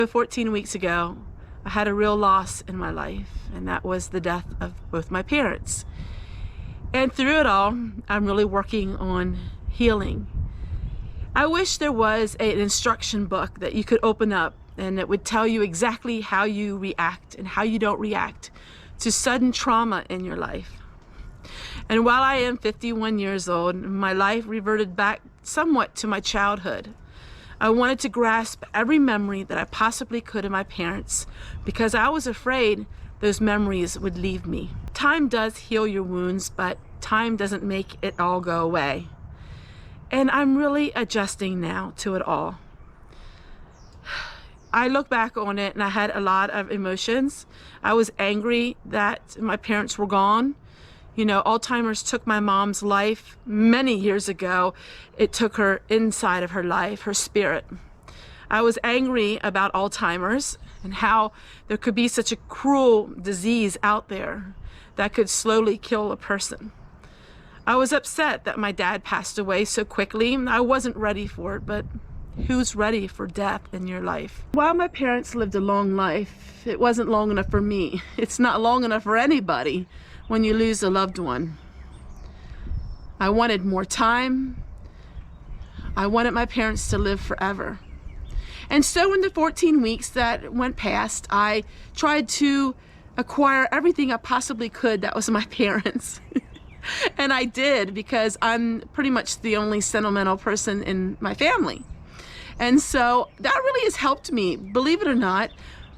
14 weeks ago, I had a real loss in my life, and that was the death of both my parents. And through it all, I'm really working on healing. I wish there was an instruction book that you could open up and it would tell you exactly how you react and how you don't react to sudden trauma in your life. And while I am 51 years old, my life reverted back somewhat to my childhood. I wanted to grasp every memory that I possibly could of my parents because I was afraid those memories would leave me. Time does heal your wounds, but time doesn't make it all go away. And I'm really adjusting now to it all. I look back on it and I had a lot of emotions. I was angry that my parents were gone. You know, Alzheimer's took my mom's life many years ago. It took her inside of her life, her spirit. I was angry about Alzheimer's and how there could be such a cruel disease out there that could slowly kill a person. I was upset that my dad passed away so quickly. I wasn't ready for it, but who's ready for death in your life? While my parents lived a long life, it wasn't long enough for me. It's not long enough for anybody when you lose a loved one. I wanted more time. I wanted my parents to live forever. And so in the 14 weeks that went past, I tried to acquire everything I possibly could that was my parents. And I did, because I'm pretty much the only sentimental person in my family. And so that really has helped me, believe it or not,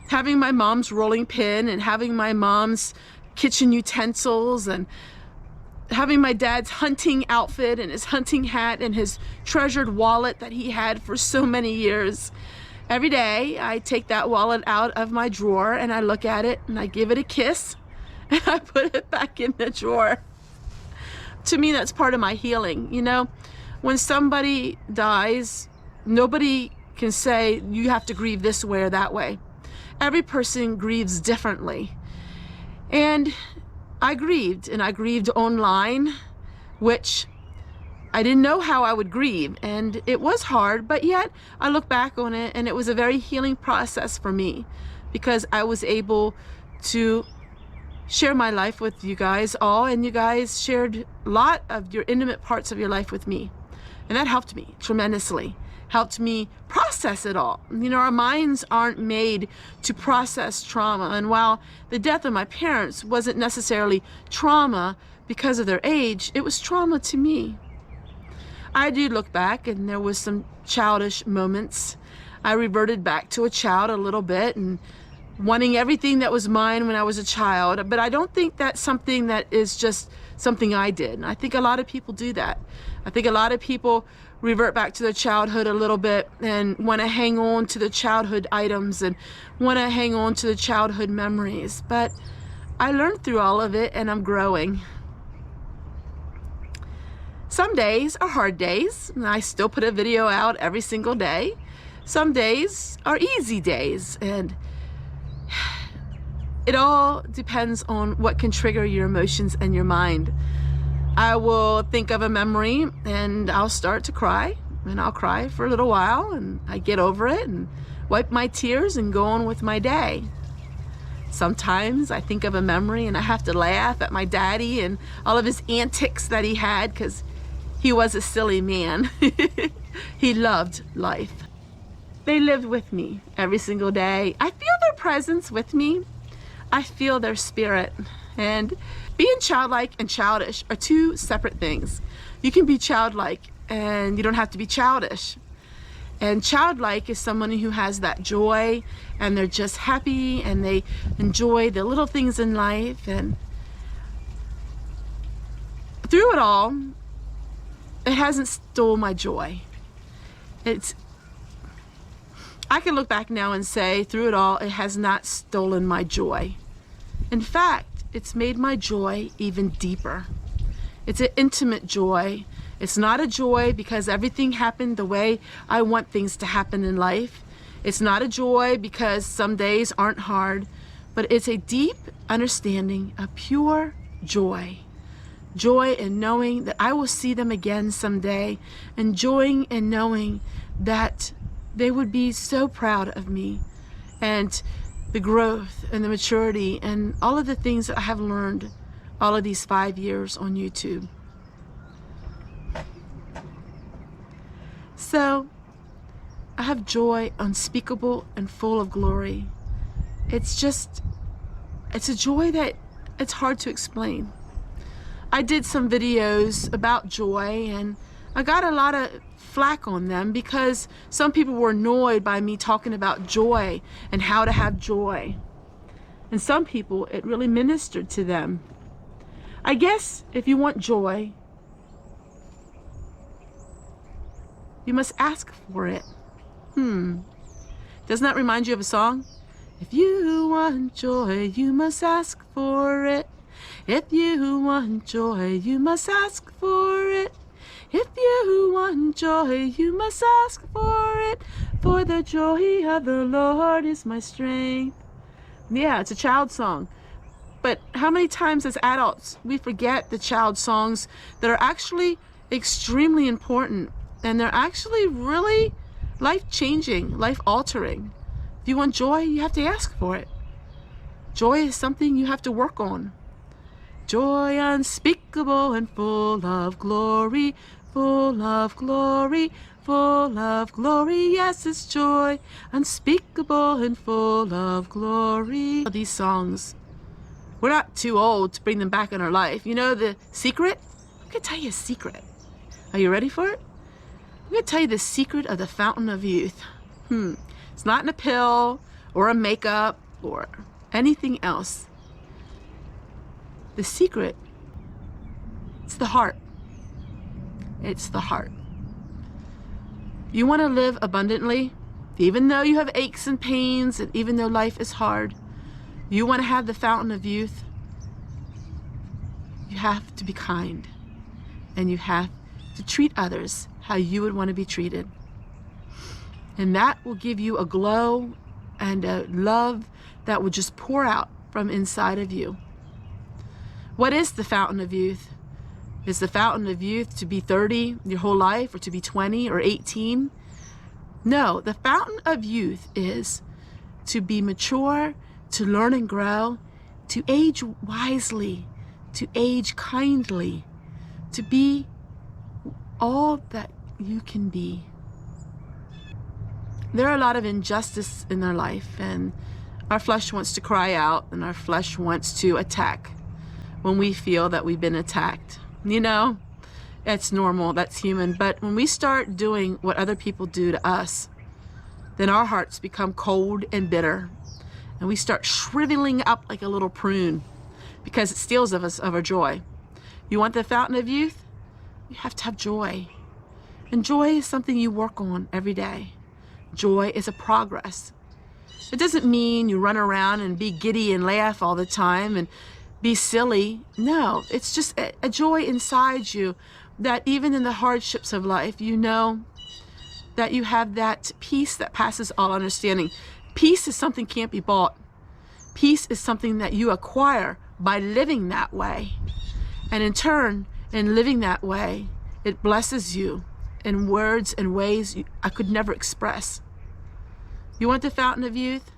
having my mom's rolling pin and having my mom's kitchen utensils and having my dad's hunting outfit and his hunting hat and his treasured wallet that he had for so many years. Every day I take that wallet out of my drawer and I look at it and I give it a kiss and I put it back in the drawer. To me, that's part of my healing. You know, when somebody dies, nobody can say you have to grieve this way or that way. Every person grieves differently. And I grieved, and I grieved online, which I didn't know how I would grieve, and it was hard, but yet I look back on it and it was a very healing process for me because I was able to share my life with you guys all, and you guys shared a lot of your intimate parts of your life with me, and that helped me tremendously. Helped me process it all. You know, our minds aren't made to process trauma, and while the death of my parents wasn't necessarily trauma because of their age, it was trauma to me. I do look back and there was some childish moments. I reverted back to a child a little bit and wanting everything that was mine when I was a child, but I don't think that's something that is just something I did. I think a lot of people do that. I think a lot of people revert back to their childhood a little bit and want to hang on to the childhood items and want to hang on to the childhood memories. But I learned through all of it and I'm growing. Some days are hard days, and I still put a video out every single day. Some days are easy days, and it all depends on what can trigger your emotions and your mind. I will think of a memory and I'll start to cry, and I'll cry for a little while and I get over it and wipe my tears and go on with my day. Sometimes I think of a memory and I have to laugh at my daddy and all of his antics that he had, because he was a silly man. He loved life. They lived with me every single day. I feel their presence with me. I feel their spirit. And being childlike and childish are two separate things. You can be childlike and you don't have to be childish. And childlike is someone who has that joy and they're just happy and they enjoy the little things in life. And through it all, it hasn't stolen my joy. I can look back now and say, through it all, it has not stolen my joy. In fact, it's made my joy even deeper. It's an intimate joy. It's not a joy because everything happened the way I want things to happen in life. It's not a joy because some days aren't hard, but it's a deep understanding, a pure joy. Joy in knowing that I will see them again someday, and joy in knowing that they would be so proud of me and the growth and the maturity and all of the things that I have learned all of these 5 years on YouTube. So I have joy unspeakable and full of glory. It's a joy that it's hard to explain. I did some videos about joy and I got a lot of flack on them because some people were annoyed by me talking about joy and how to have joy. And some people, it really ministered to them. I guess if you want joy, you must ask for it. Doesn't that remind you of a song? If you want joy, you must ask for it. If you want joy, you must ask for it. If you want joy, you must ask for it. For the joy of the Lord is my strength. Yeah, it's a child song. But how many times as adults we forget the child songs that are actually extremely important, and they're actually really life-changing, life-altering. If you want joy, you have to ask for it. Joy is something you have to work on. Joy unspeakable and full of glory, full of glory, full of glory. Yes, it's joy unspeakable and full of glory. These songs, we're not too old to bring them back in our life. You know the secret? I'm gonna tell you a secret. Are you ready for it? I'm gonna tell you the secret of the fountain of youth. It's not in a pill or a makeup or anything else. The secret, it's the heart. It's the heart. You want to live abundantly, even though you have aches and pains, and even though life is hard. You want to have the fountain of youth. You have to be kind, and you have to treat others how you would want to be treated. And that will give you a glow and a love that will just pour out from inside of you. What is the fountain of youth? Is the fountain of youth to be 30 your whole life, or to be 20 or 18? No, the fountain of youth is to be mature, to learn and grow, to age wisely, to age kindly, to be all that you can be. There are a lot of injustice in our life, and our flesh wants to cry out, and our flesh wants to attack when we feel that we've been attacked. You know, it's normal, that's human. But when we start doing what other people do to us, then our hearts become cold and bitter, and we start shriveling up like a little prune because it steals of us of our joy. You want the fountain of youth? You have to have joy. And joy is something you work on every day. Joy is a progress. It doesn't mean you run around and be giddy and laugh all the time and be silly. No, it's just a joy inside you that even in the hardships of life, you know that you have that peace that passes all understanding. Peace is something can't be bought. Peace is something that you acquire by living that way. And in turn, in living that way, it blesses you in words and ways I could never express. You want the fountain of youth?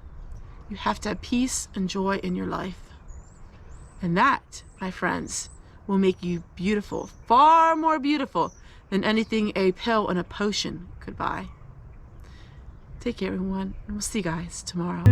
You have to have peace and joy in your life. And that, my friends, will make you beautiful, far more beautiful than anything a pill and a potion could buy. Take care, everyone, and we'll see you guys tomorrow.